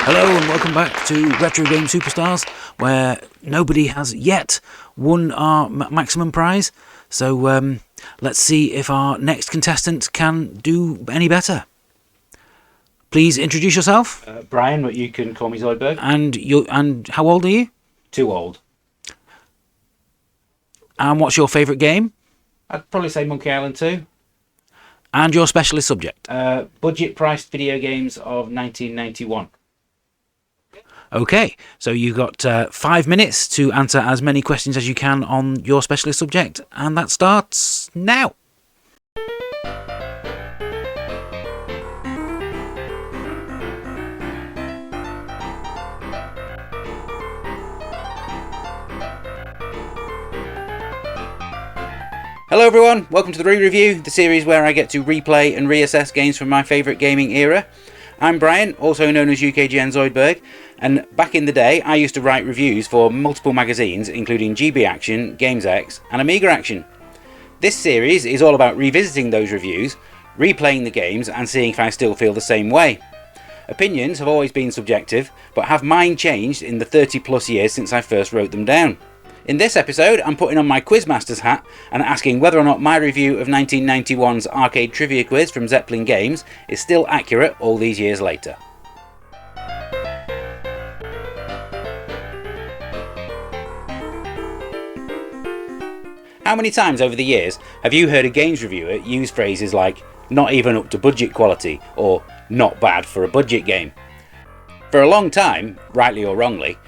Hello and welcome back to Retro Game Superstars, where nobody has yet won our maximum prize. So let's see if our next contestant can do any better. Please introduce yourself. Brian, but you can call me Zoidberg. And how old are you? Too old. And what's your favourite game? I'd probably say Monkey Island 2. And your specialist subject? Budget-priced video games of 1991. Okay, so you've got 5 minutes to answer as many questions as you can on your specialist subject, and that starts now. Hello everyone, welcome to the Re-Review, the series where I get to replay and reassess games from my favourite gaming era. I'm Brian, also known as UKGN Zoidberg, and back in the day I used to write reviews for multiple magazines including GB Action, GamesX and Amiga Action. This series is all about revisiting those reviews, replaying the games and seeing if I still feel the same way. Opinions have always been subjective, but have mine changed in the 30 plus years since I first wrote them down? In this episode, I'm putting on my Quizmaster's hat and asking whether or not my review of 1991's arcade trivia quiz from Zeppelin Games is still accurate all these years later. How many times over the years have you heard a games reviewer use phrases like "not even up to budget quality" or "not bad for a budget game"? For a long time, rightly or wrongly,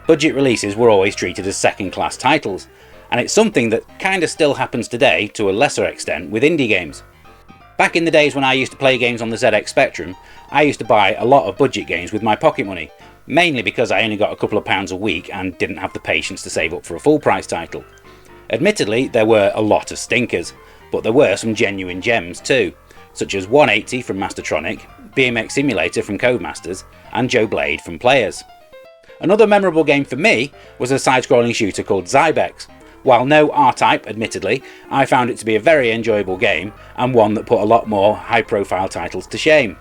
budget releases were always treated as second-class titles, and it's something that kinda still happens today to a lesser extent with indie games. Back in the days when I used to play games on the ZX Spectrum, I used to buy a lot of budget games with my pocket money, mainly because I only got a couple of pounds a week and didn't have the patience to save up for a full-price title. Admittedly, there were a lot of stinkers, but there were some genuine gems too, such as 180 from Mastertronic, BMX Simulator from Codemasters, and Joe Blade from Players. Another memorable game for me was a side-scrolling shooter called Zybex. While no R-Type, admittedly, I found it to be a very enjoyable game and one that put a lot more high-profile titles to shame.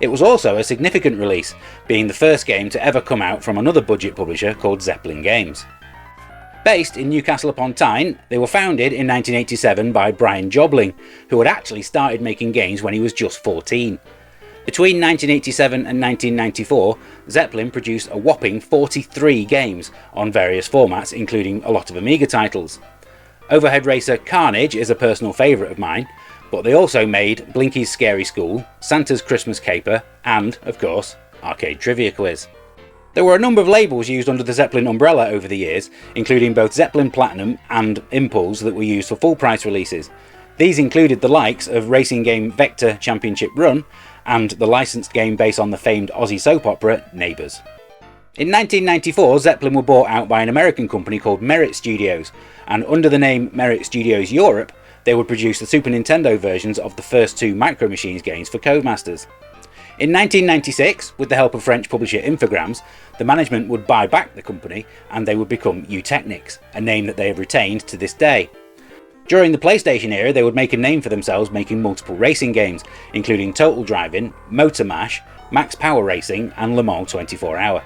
It was also a significant release, being the first game to ever come out from another budget publisher called Zeppelin Games. Based in Newcastle upon Tyne, they were founded in 1987 by Brian Jobling, who had actually started making games when he was just 14. Between 1987 and 1994, Zeppelin produced a whopping 43 games on various formats, including a lot of Amiga titles. Overhead racer Carnage is a personal favourite of mine, but they also made Blinky's Scary School, Santa's Christmas Caper, and, of course, Arcade Trivia Quiz. There were a number of labels used under the Zeppelin umbrella over the years, including both Zeppelin Platinum and Impulse that were used for full-price releases. These included the likes of racing game Vector Championship Run, and the licensed game based on the famed Aussie soap opera Neighbours. In 1994, Zeppelin were bought out by an American company called Merit Studios, and under the name Merit Studios Europe, they would produce the Super Nintendo versions of the first two Micro Machines games for Codemasters. In 1996, with the help of French publisher Infogrames, the management would buy back the company and they would become Eutechnics, a name that they have retained to this day. During the PlayStation era, they would make a name for themselves making multiple racing games, including Total Driving, Motor Mash, Max Power Racing and Le Mans 24 Hour.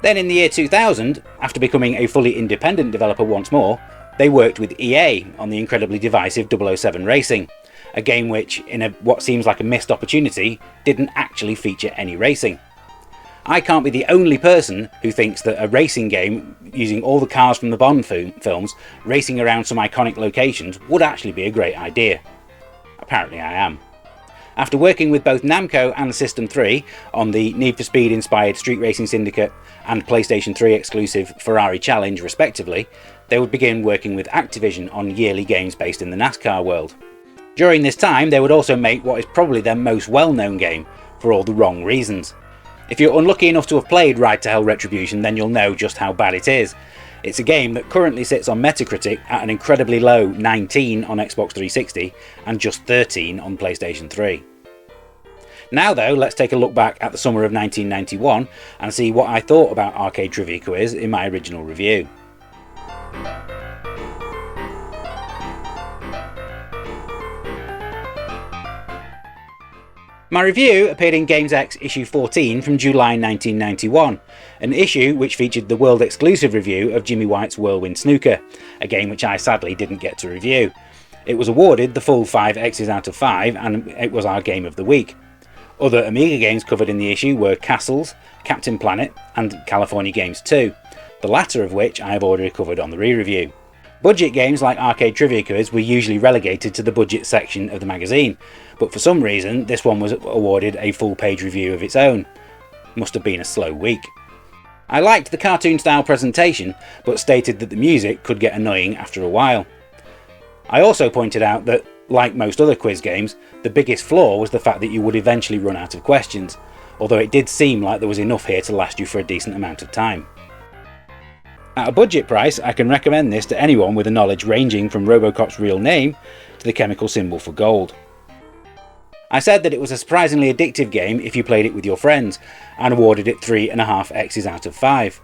Then in the year 2000, after becoming a fully independent developer once more, they worked with EA on the incredibly divisive 007 Racing, a game which, in what seems like a missed opportunity, didn't actually feature any racing. I can't be the only person who thinks that a racing game using all the cars from the Bond films racing around some iconic locations would actually be a great idea. Apparently I am. After working with both Namco and System 3 on the Need for Speed inspired Street Racing Syndicate and PlayStation 3 exclusive Ferrari Challenge respectively, they would begin working with Activision on yearly games based in the NASCAR world. During this time they would also make what is probably their most well-known game, for all the wrong reasons. If you're unlucky enough to have played Ride to Hell Retribution, then you'll know just how bad it is. It's a game that currently sits on Metacritic at an incredibly low 19 on Xbox 360 and just 13 on PlayStation 3. Now though, let's take a look back at the summer of 1991 and see what I thought about Arcade Trivia Quiz in my original review. My review appeared in Games X issue 14 from July 1991, an issue which featured the world exclusive review of Jimmy White's Whirlwind Snooker, a game which I sadly didn't get to review. It was awarded the full 5 X's out of 5 and it was our game of the week. Other Amiga games covered in the issue were Castles, Captain Planet and California Games 2, the latter of which I have already covered on the re-review. Budget games like Arcade Trivia Quiz were usually relegated to the budget section of the magazine, but for some reason this one was awarded a full page review of its own. Must have been a slow week. I liked the cartoon style presentation, but stated that the music could get annoying after a while. I also pointed out that, like most other quiz games, the biggest flaw was the fact that you would eventually run out of questions, although it did seem like there was enough here to last you for a decent amount of time. At a budget price, I can recommend this to anyone with a knowledge ranging from Robocop's real name to the chemical symbol for gold. I said that it was a surprisingly addictive game if you played it with your friends, and awarded it 3.5 X's out of 5.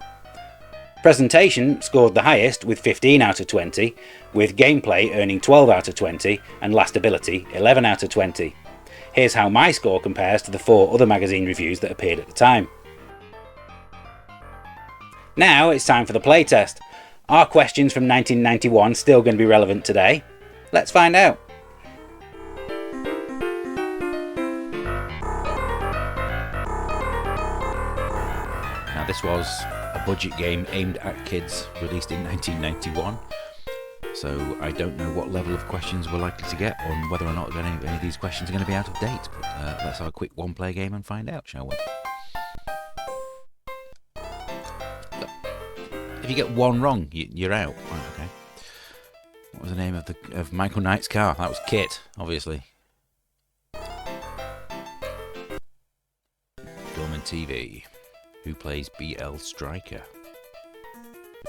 Presentation scored the highest with 15 out of 20, with gameplay earning 12 out of 20 and lastability 11 out of 20. Here's how my score compares to the 4 other magazine reviews that appeared at the time. Now it's time for the playtest. Are questions from 1991 still going to be relevant today? Let's find out. Now this was a budget game aimed at kids, released in 1991. So I don't know what level of questions we're likely to get, or whether or not any of these questions are going to be out of date. But let's have a quick one-player game and find out, shall we? If you get one wrong, you're out. Right, okay. What was the name of Michael Knight's car? That was Kit, obviously. Film and TV. Who plays B.L. Stryker?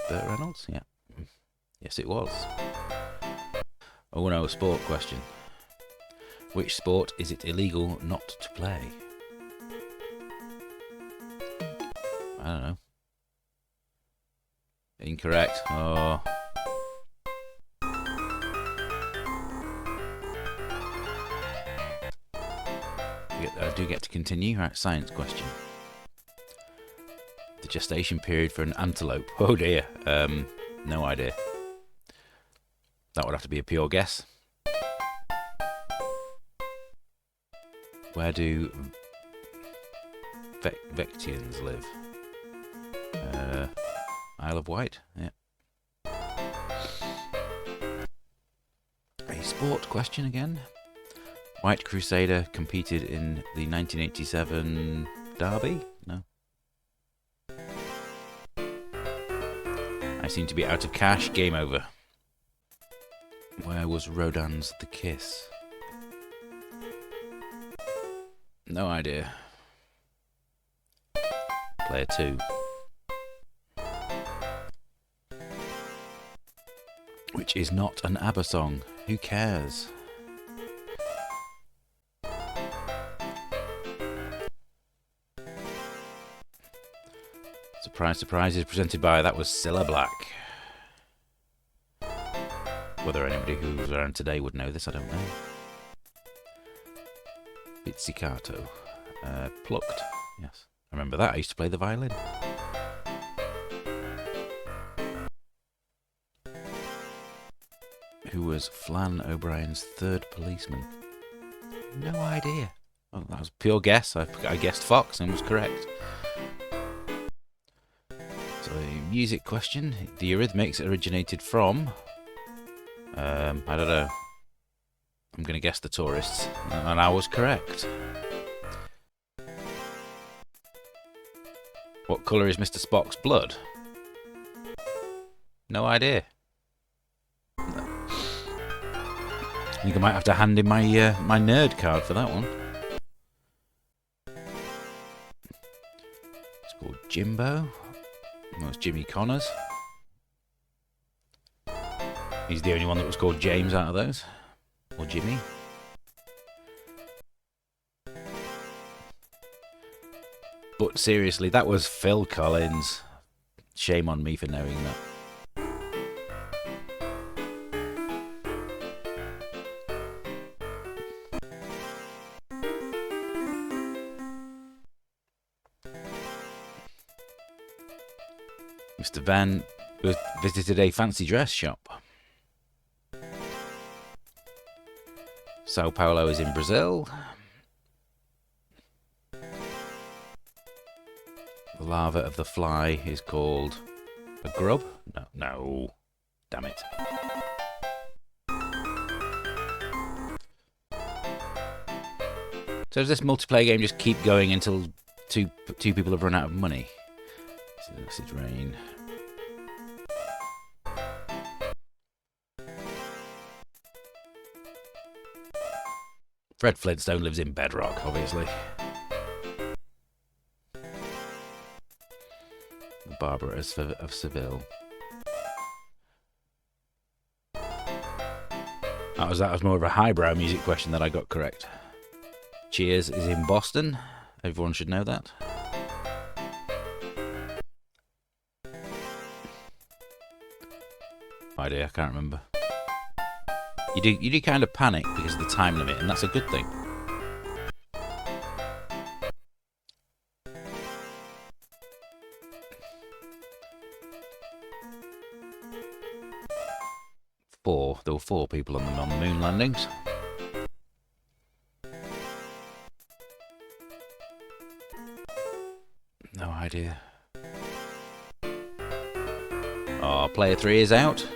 Burt Reynolds? Yeah. Yes, it was. Oh no, a sport question. Which sport is it illegal not to play? I don't know. Incorrect. Oh. I do get to continue. Right, science question. The gestation period for an antelope. Oh dear. No idea. That would have to be a pure guess. Where do Vectians live? Isle of Wight, yeah. A sport question again. White Crusader competed in the 1987 Derby? No. I seem to be out of cash. Game over. Where was Rodin's The Kiss? No idea. Player 2. Which is not an ABBA song. Who cares? Surprise, surprise is presented by, that was Cilla Black. Whether anybody who's around today would know this, I don't know. Pizzicato. Plucked. Yes. I remember that. I used to play the violin. Who was Flann O'Brien's third policeman? No idea. Oh, that was a pure guess. I guessed Fox and was correct. So, music question. The Eurythmics originated from... I don't know. I'm going to guess the Tourists. And I was correct. What colour is Mr. Spock's blood? No idea. I think I might have to hand in my my nerd card for that one. It's called Jimbo. That was Jimmy Connors. He's the only one that was called James out of those. Or Jimmy. But seriously, that was Phil Collins. Shame on me for knowing that. Mr. Van visited a fancy dress shop. Sao Paulo is in Brazil. The larva of the fly is called a grub? No. Damn it. So does this multiplayer game just keep going until two people have run out of money? Acid rain. Fred Flintstone lives in Bedrock, obviously. The Barbara of Seville. That was more of a highbrow music question that I got correct. Cheers is in Boston. Everyone should know that. Idea, I can't remember. You do kind of panic because of the time limit, and that's a good thing. There were 4 people on the moon landings. No idea. Oh, player 3 is out.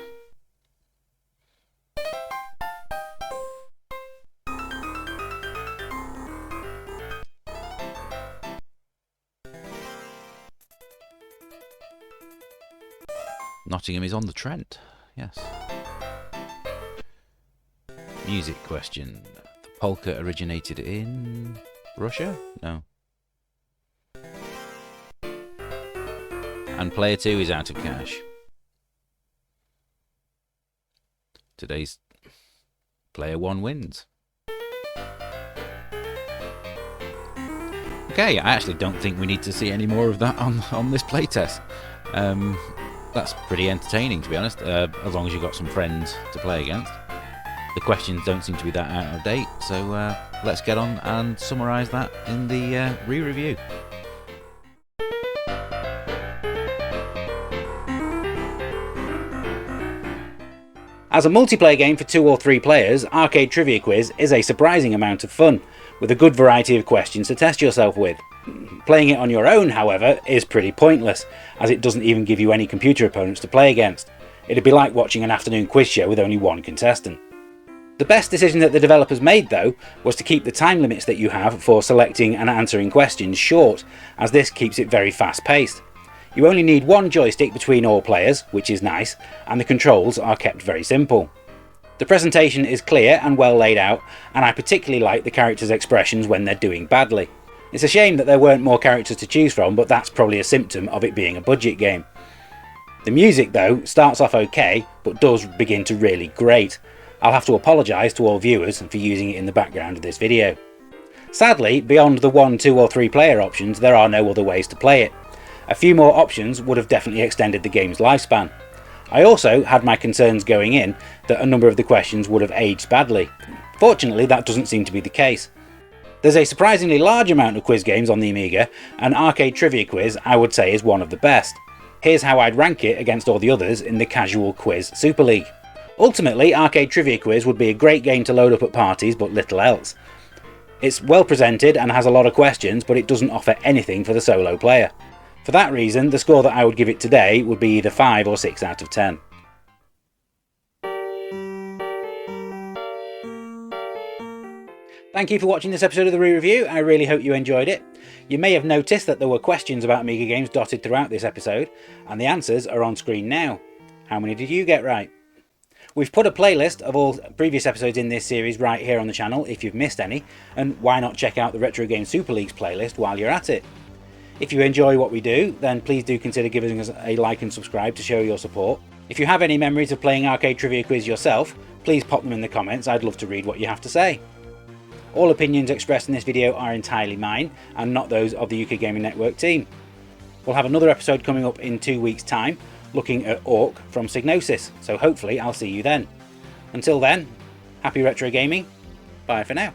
Nottingham is on the Trent. Yes. Music question. The polka originated in Russia? No. And player 2 is out of cash. Today's player 1 wins. Okay, I actually don't think we need to see any more of that on this playtest. That's pretty entertaining, to be honest, as long as you've got some friends to play against. The questions don't seem to be that out of date, so let's get on and summarise that in the re-review. As a multiplayer game for 2 or 3 players, Arcade Trivia Quiz is a surprising amount of fun, with a good variety of questions to test yourself with. Playing it on your own, however, is pretty pointless, as it doesn't even give you any computer opponents to play against. It'd be like watching an afternoon quiz show with only one contestant. The best decision that the developers made, though, was to keep the time limits that you have for selecting and answering questions short, as this keeps it very fast-paced. You only need one joystick between all players, which is nice, and the controls are kept very simple. The presentation is clear and well laid out, and I particularly like the characters' expressions when they're doing badly. It's a shame that there weren't more characters to choose from, but that's probably a symptom of it being a budget game. The music, though, starts off okay, but does begin to really grate. I'll have to apologise to all viewers for using it in the background of this video. Sadly, beyond the 1, 2 or 3 player options, there are no other ways to play it. A few more options would have definitely extended the game's lifespan. I also had my concerns going in that a number of the questions would have aged badly. Fortunately, that doesn't seem to be the case. There's a surprisingly large amount of quiz games on the Amiga, and Arcade Trivia Quiz I would say is one of the best. Here's how I'd rank it against all the others in the Casual Quiz Super League. Ultimately, Arcade Trivia Quiz would be a great game to load up at parties, but little else. It's well presented and has a lot of questions, but it doesn't offer anything for the solo player. For that reason, the score that I would give it today would be either 5 or 6 out of 10. Thank you for watching this episode of the Re-Review. I really hope you enjoyed it. You may have noticed that there were questions about Amiga games dotted throughout this episode, and the answers are on screen now. How many did you get right? We've put a playlist of all previous episodes in this series right here on the channel if you've missed any, and why not check out the Retro Game Super Leagues playlist while you're at it. If you enjoy what we do, then please do consider giving us a like and subscribe to show your support. If you have any memories of playing Arcade Trivia Quiz yourself, please pop them in the comments. I'd love to read what you have to say. All opinions expressed in this video are entirely mine and not those of the UK Gaming Network team. We'll have another episode coming up in 2 weeks' time, looking at Orc from Psygnosis, so hopefully I'll see you then. Until then, happy retro gaming, bye for now.